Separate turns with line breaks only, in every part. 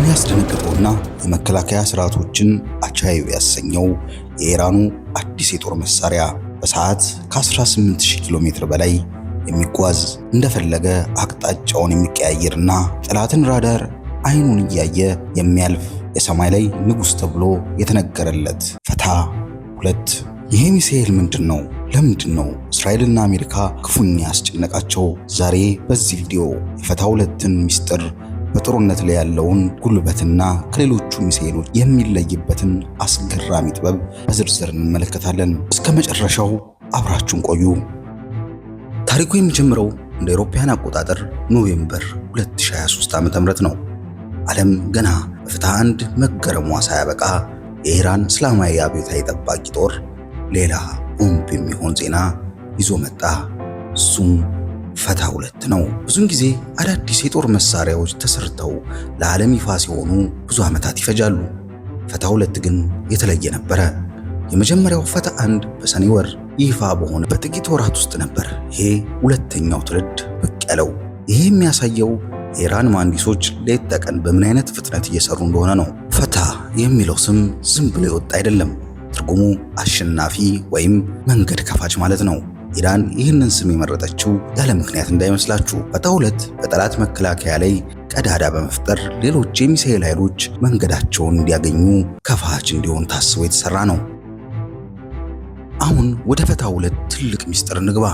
ያስደነገጠውና የመከላከያ ስርዓቶችን አቻዩ ያሰኘው የኢራኑ አዲስ የጦር መሳሪያ በሰዓት ከ18000 ኪሎ ሜትር በላይ የሚጓዝ እንደፈለገ አቅጣጫውን የሚቀያየርና ጠላትን ራዳር አይኑን እያየ የሚያልፍ የሰማይ ላይ ንጉስ ተብሎ የተነገረለት ፈታ-2 ይሄ ሚሳኤል ምንድነው? ለምንድነው እስራኤልና አሜሪካ ክፉኛ ያስጨነቃቸው? ዛሬ በዚህ ቪዲዮ የፈታ-2ን ሚስጥር በጦርነት ላይ ያለውን ጉልበትና ከሌሎቹ ሚሳኤሎች የሚለይበትን አስገራሚ ጥበብ በዝርዝር እንመለከታለን። እስከ መጨረሻው አብራችሁን ቆዩ። ታሪኩ የሚጀምረው እንደ አውሮፓውያን አቆጣጠር ኖቬምበር 2023 ዓ.ም ነው። ዓለም ገና በፈታ-1 መገረሟ ሳያበቃ የኢራን እስላማዊ አብዮታዊ ጠባቂ ጦር ሌላ ቦምብ የሚሆን ዜና ይዞ መጣ። እሱም ፈታ-2 ነው። ብዙውን ጊዜ አዳዲስ የጦር መሳሪያዎች ተሰርተው ለዓለም ይፋ ሲሆኑ ብዙ ዓመታት ይፈጃሉ። ፈታ-2 ግን የተለየ ነበረ። የመጀመሪያው ፈታ-1 በሰኔ ወር ይፋ በሆነ በጥቂት ወራት ውስጥ ነበር ይሄ ሁለተኛው ትውልድ ብቅ ያለው። ይሄ የሚያሳየው የኢራን መሐንዲሶች ሌት ተቀን በምን አይነት ፍጥነት እየሰሩ እንደሆነ ነው። ፈታ የሚለው ስም ዝም ብሎ የወጣ አይደለም። ትርጉሙ አሸናፊ ወይም መንገድ ከፋች ማለት ነው። ኢራን ይህንን ስም የመረጠችው ያለ ምክንያት እንዳይመስላችሁ። ፈታ-2 በጠላት መከላከያ ላይ ቀዳዳ በመፍጠር ሌሎች የሚሳኤል ኃይሎች መንገዳቸውን እንዲያገኙ ከፋች እንዲሆን ታስቦ የተሰራ ነው። አሁን ወደ ፈታ-2 ትልቅ ሚስጥር እንግባ።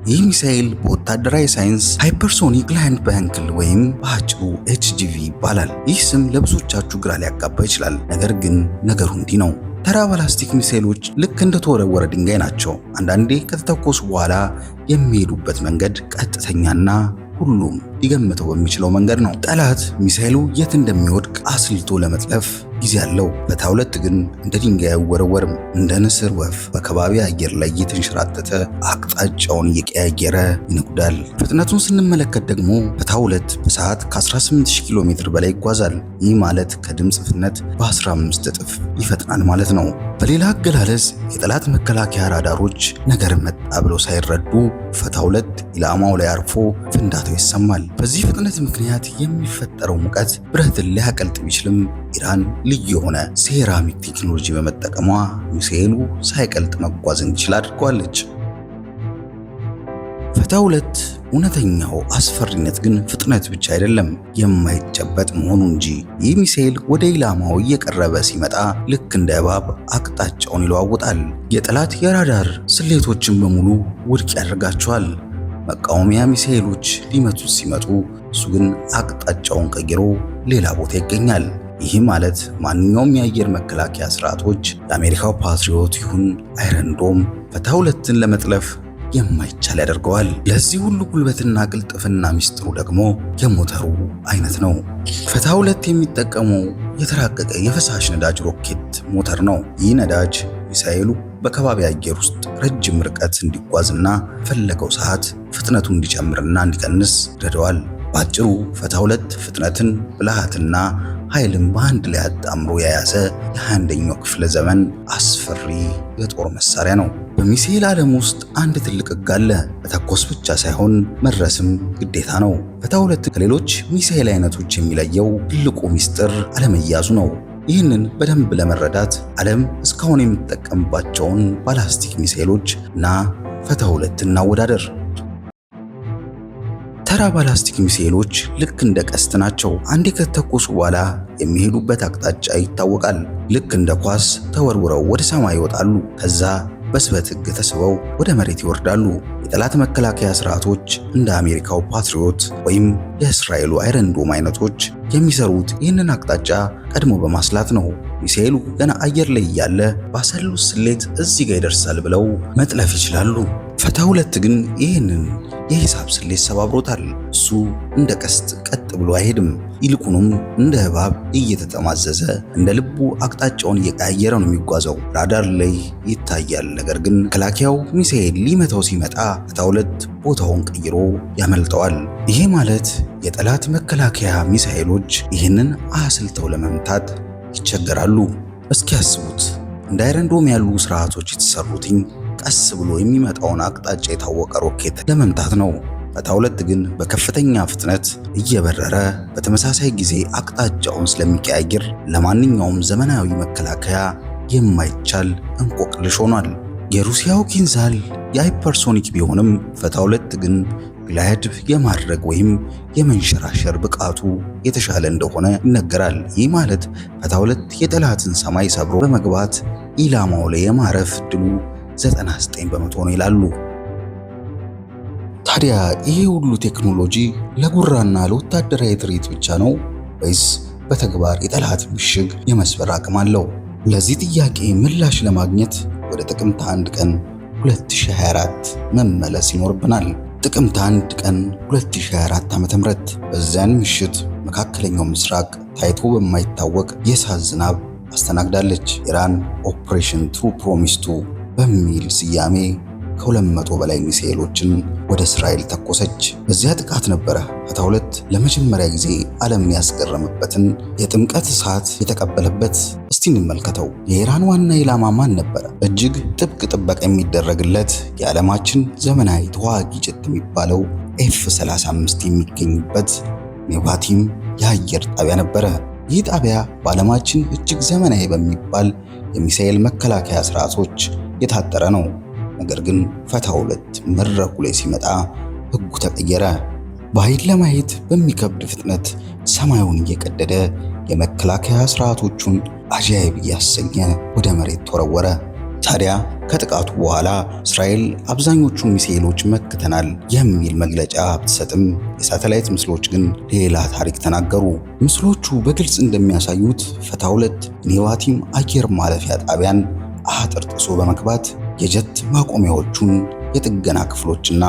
ይህ ሚሳኤል በወታደራዊ ሳይንስ ሃይፐርሶኒክ ላይንድ ቬሂክል ወይም በአጭሩ HGV ይባላል። ይህ ስም ለብዙዎቻችሁ ግራ ሊያጋባ ይችላል። ነገር ግን ነገሩ እንዲህ ነው። ተራ ባላስቲክ ሚሳኤሎች ልክ እንደተወረወረ ድንጋይ ናቸው። አንዳንዴ ከተተኮሱ በኋላ የሚሄዱበት መንገድ ቀጥተኛና ሁሉም ሊገምተው በሚችለው መንገድ ነው። ጠላት ሚሳኤሉ የት እንደሚወድቅ አስልቶ ለመጥለፍ ጊዜ አለው። ፈታ-2 ግን እንደ ድንጋይ አይወረወርም። እንደ ንስር ወፍ በከባቢ አየር ላይ እየተንሸራተተ አቅጣጫውን እየቀያየረ ይነጉዳል። ፍጥነቱን ስንመለከት ደግሞ ፈታ-2 በሰዓት ከ18000 ኪሎ ሜትር በላይ ይጓዛል። ይህ ማለት ከድምፅ ፍጥነት በ15 እጥፍ ይፈጥናል ማለት ነው። በሌላ አገላለጽ የጠላት መከላከያ ራዳሮች ነገር መጣ ብለው ሳይረዱ ፈታ-2 ኢላማው ላይ አርፎ ፍንዳታው ይሰማል። በዚህ ፍጥነት ምክንያት የሚፈጠረው ሙቀት ብረትን ሊያቀልጥ ቢችልም ኢራን ልዩ የሆነ ሴራሚክ ቴክኖሎጂ በመጠቀሟ ሚሳኤሉ ሳይቀልጥ መጓዝ እንዲችል አድርጓለች። ፈታ-2 እውነተኛው አስፈሪነት ግን ፍጥነት ብቻ አይደለም፣ የማይጨበጥ መሆኑ እንጂ። ይህ ሚሳኤል ወደ ኢላማው እየቀረበ ሲመጣ ልክ እንደ እባብ አቅጣጫውን ይለዋውጣል። የጠላት የራዳር ስሌቶችን በሙሉ ውድቅ ያደርጋቸዋል። መቃወሚያ ሚሳኤሎች ሊመቱት ሲመጡ እሱ ግን አቅጣጫውን ቀይሮ ሌላ ቦታ ይገኛል። ይህ ማለት ማንኛውም የአየር መከላከያ ስርዓቶች የአሜሪካው ፓትሪዮት ይሁን አይረን ዶም ፈታ-2ን ለመጥለፍ የማይቻል ያደርገዋል። ለዚህ ሁሉ ጉልበትና ቅልጥፍና ሚስጥሩ ደግሞ የሞተሩ አይነት ነው። ፈታ-2 የሚጠቀመው የተራቀቀ የፈሳሽ ነዳጅ ሮኬት ሞተር ነው። ይህ ነዳጅ ሚሳኤሉ በከባቢ አየር ውስጥ ረጅም ርቀት እንዲጓዝና ፈለገው ሰዓት ፍጥነቱ እንዲጨምርና እንዲቀንስ ይረዳዋል። ባጭሩ ፈታ-2 ፍጥነትን፣ ብልሃትና ኃይልን በአንድ ላይ አጣምሮ የያዘ የ21ኛው ክፍለ ዘመን አስፈሪ የጦር መሳሪያ ነው። በሚሳኤል ዓለም ውስጥ አንድ ትልቅ ሕግ አለ። መተኮስ ብቻ ሳይሆን መድረስም ግዴታ ነው። ፈታ-2 ከሌሎች ሚሳኤል አይነቶች የሚለየው ትልቁ ሚስጥር አለመያዙ ነው። ይህንን በደንብ ለመረዳት ዓለም እስካሁን የምትጠቀምባቸውን ባላስቲክ ሚሳኤሎች እና ፈታ-2 እናወዳደር። ተራ ባላስቲክ ሚሳኤሎች ልክ እንደ ቀስት ናቸው። አንዴ ከተተኮሱ በኋላ የሚሄዱበት አቅጣጫ ይታወቃል። ልክ እንደ ኳስ ተወርውረው ወደ ሰማይ ይወጣሉ። ከዛ በስበት ሕግ ተስበው ወደ መሬት ይወርዳሉ። የጠላት መከላከያ ስርዓቶች እንደ አሜሪካው ፓትሪዮት ወይም የእስራኤሉ አይረን ዶም አይነቶች የሚሰሩት ይህንን አቅጣጫ ቀድሞ በማስላት ነው። ሚሳኤሉ ገና አየር ላይ እያለ ባሰሉት ስሌት እዚህ ጋር ይደርሳል ብለው መጥለፍ ይችላሉ። ፈታ-2 ግን ይህንን የሂሳብ ስሌት ሰባብሮታል። እሱ እንደ ቀስት ቀጥ ብሎ አይሄድም። ይልቁንም እንደ እባብ እየተጠማዘዘ እንደ ልቡ አቅጣጫውን እየቀያየረ ነው የሚጓዘው። ራዳር ላይ ይታያል። ነገር ግን መከላከያው ሚሳኤል ሊመታው ሲመጣ ፈታ-2 ቦታውን ቀይሮ ያመልጠዋል። ይሄ ማለት የጠላት መከላከያ ሚሳኤሎች ይህንን አስልተው ለመምታት ይቸገራሉ። እስኪ ያስቡት፣ እንደ አይረን ዶም ያሉ ስርዓቶች የተሰሩትኝ ቀስ ብሎ የሚመጣውን አቅጣጫ የታወቀ ሮኬት ለመምታት ነው። ፈታ 2 ግን በከፍተኛ ፍጥነት እየበረረ በተመሳሳይ ጊዜ አቅጣጫውን ስለሚቀያየር ለማንኛውም ዘመናዊ መከላከያ የማይቻል እንቆቅልሽ ሆኗል። የሩሲያው ኪንዛል የሃይፐርሶኒክ ቢሆንም ፈታ 2 ግን ግላይድ የማድረግ ወይም የመንሸራሸር ብቃቱ የተሻለ እንደሆነ ይነገራል። ይህ ማለት ፈታ 2 የጠላትን ሰማይ ሰብሮ በመግባት ኢላማው ላይ የማረፍ ዕድሉ 99 በመቶ ነው ይላሉ። ታዲያ ይሄ ሁሉ ቴክኖሎጂ ለጉራና ለወታደራዊ ትርኢት ብቻ ነው ወይስ በተግባር የጠላት ምሽግ የመስበር አቅም አለው? ለዚህ ጥያቄ ምላሽ ለማግኘት ወደ ጥቅምት 1 ቀን 2024 መመለስ ይኖርብናል። ጥቅምት 1 ቀን 2024 ዓ.ም በዚያን ምሽት መካከለኛው ምስራቅ ታይቶ በማይታወቅ የእሳት ዝናብ አስተናግዳለች። ኢራን ኦፕሬሽን ትሩ ፕሮሚስ 2 በሚል ስያሜ ከ200 በላይ ሚሳኤሎችን ወደ እስራኤል ተኮሰች። በዚያ ጥቃት ነበረ ፈታ 2 ለመጀመሪያ ጊዜ ዓለምን ያስገረመበትን የጥምቀት እሳት የተቀበለበት። እስቲ እንመልከተው። የኢራን ዋና ኢላማ ማን ነበረ? እጅግ ጥብቅ ጥበቃ የሚደረግለት የዓለማችን ዘመናዊ ተዋጊ ጀት የሚባለው F-35 የሚገኝበት ኔቫቲም የአየር ጣቢያ ነበረ። ይህ ጣቢያ በዓለማችን እጅግ ዘመናዊ በሚባል የሚሳኤል መከላከያ ስርዓቶች የታጠረ ነው። ነገር ግን ፈታ 2 መድረኩ ላይ ሲመጣ ሕጉ ተቀየረ። በኃይል ለማየት በሚከብድ ፍጥነት ሰማዩን እየቀደደ የመከላከያ ስርዓቶቹን አጃይብ እያሰኘ ወደ መሬት ተወረወረ። ታዲያ ከጥቃቱ በኋላ እስራኤል አብዛኞቹን ሚሳኤሎች መክተናል የሚል መግለጫ ብትሰጥም የሳተላይት ምስሎች ግን ሌላ ታሪክ ተናገሩ። ምስሎቹ በግልጽ እንደሚያሳዩት ፈታ 2 ኔቫቲም አየር ማለፊያ ጣቢያን አጥር ጥሶ በመግባት የጀት ማቆሚያዎቹን፣ የጥገና ክፍሎችና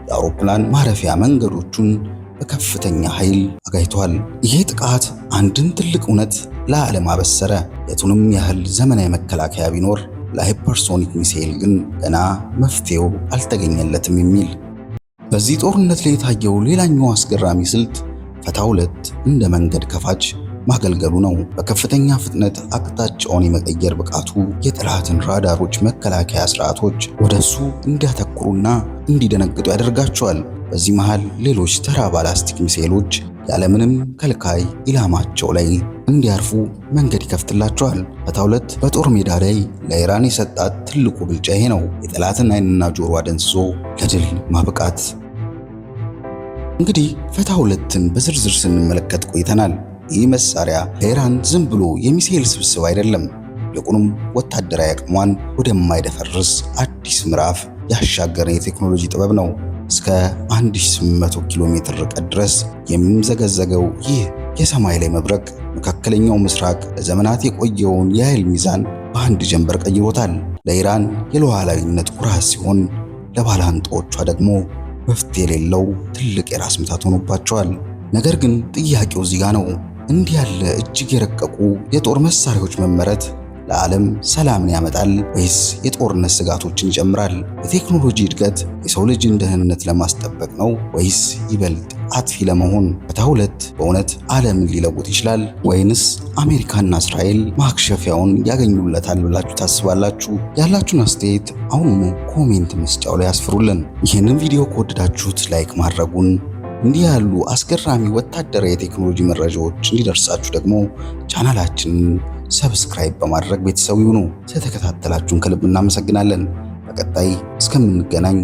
የአውሮፕላን ማረፊያ መንገዶቹን በከፍተኛ ኃይል አጋይቷል። ይሄ ጥቃት አንድን ትልቅ እውነት ለዓለም አበሰረ። የቱንም ያህል ዘመናዊ መከላከያ ቢኖር ለሃይፐርሶኒክ ሚሳኤል ግን ገና መፍትሄው አልተገኘለትም የሚል። በዚህ ጦርነት ላይ የታየው ሌላኛው አስገራሚ ስልት ፈታ 2 እንደ መንገድ ከፋች ማገልገሉ ነው። በከፍተኛ ፍጥነት አቅጣጫውን የመቀየር ብቃቱ የጠላትን ራዳሮች መከላከያ ስርዓቶች ወደሱ እንዲያተኩሩና እንዲደነግጡ ያደርጋቸዋል። በዚህ መሃል ሌሎች ተራ ባላስቲክ ሚሳኤሎች ያለምንም ከልካይ ኢላማቸው ላይ እንዲያርፉ መንገድ ይከፍትላቸዋል። ፈታ 2 በጦር ሜዳ ላይ ለኢራን የሰጣት ትልቁ ብልጫ ይሄ ነው። የጠላትን ዓይንና ጆሮ አደንዝዞ ለድል ማብቃት። እንግዲህ ፈታ 2ን በዝርዝር ስንመለከት ቆይተናል። ይህ መሳሪያ ለኢራን ዝም ብሎ የሚሳኤል ስብስብ አይደለም። ይልቁንም ወታደራዊ አቅሟን ወደማይደፈርስ አዲስ ምዕራፍ ያሻገረ የቴክኖሎጂ ጥበብ ነው። እስከ 1800 ኪሎ ሜትር ርቀት ድረስ የሚምዘገዘገው ይህ የሰማይ ላይ መብረቅ መካከለኛው ምስራቅ ለዘመናት የቆየውን የኃይል ሚዛን በአንድ ጀንበር ቀይሮታል። ለኢራን የሉዓላዊነት ኩራት ሲሆን፣ ለባላንጣዎቿ ደግሞ መፍትሄ የሌለው ትልቅ የራስ ምታት ሆኖባቸዋል። ነገር ግን ጥያቄው እዚህ ጋር ነው። እንዲህ ያለ እጅግ የረቀቁ የጦር መሳሪያዎች መመረት ለዓለም ሰላምን ያመጣል ወይስ የጦርነት ስጋቶችን ይጨምራል? የቴክኖሎጂ እድገት የሰው ልጅን ደህንነት ለማስጠበቅ ነው ወይስ ይበልጥ አጥፊ ለመሆን? ፈታ 2 በእውነት ዓለምን ሊለውጥ ይችላል ወይንስ አሜሪካና እስራኤል ማክሸፊያውን ያገኙለታል ብላችሁ ታስባላችሁ? ያላችሁን አስተያየት አሁኑኑ ኮሜንት መስጫው ላይ አስፍሩልን። ይህንን ቪዲዮ ከወደዳችሁት ላይክ ማድረጉን፣ እንዲህ ያሉ አስገራሚ ወታደራዊ የቴክኖሎጂ መረጃዎች እንዲደርሳችሁ ደግሞ ቻናላችንን ሰብስክራይብ በማድረግ ቤተሰብ ይሁኑ። ስለተከታተላችሁን ከልብ እናመሰግናለን። በቀጣይ እስከምንገናኝ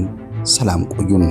ሰላም ቆዩን።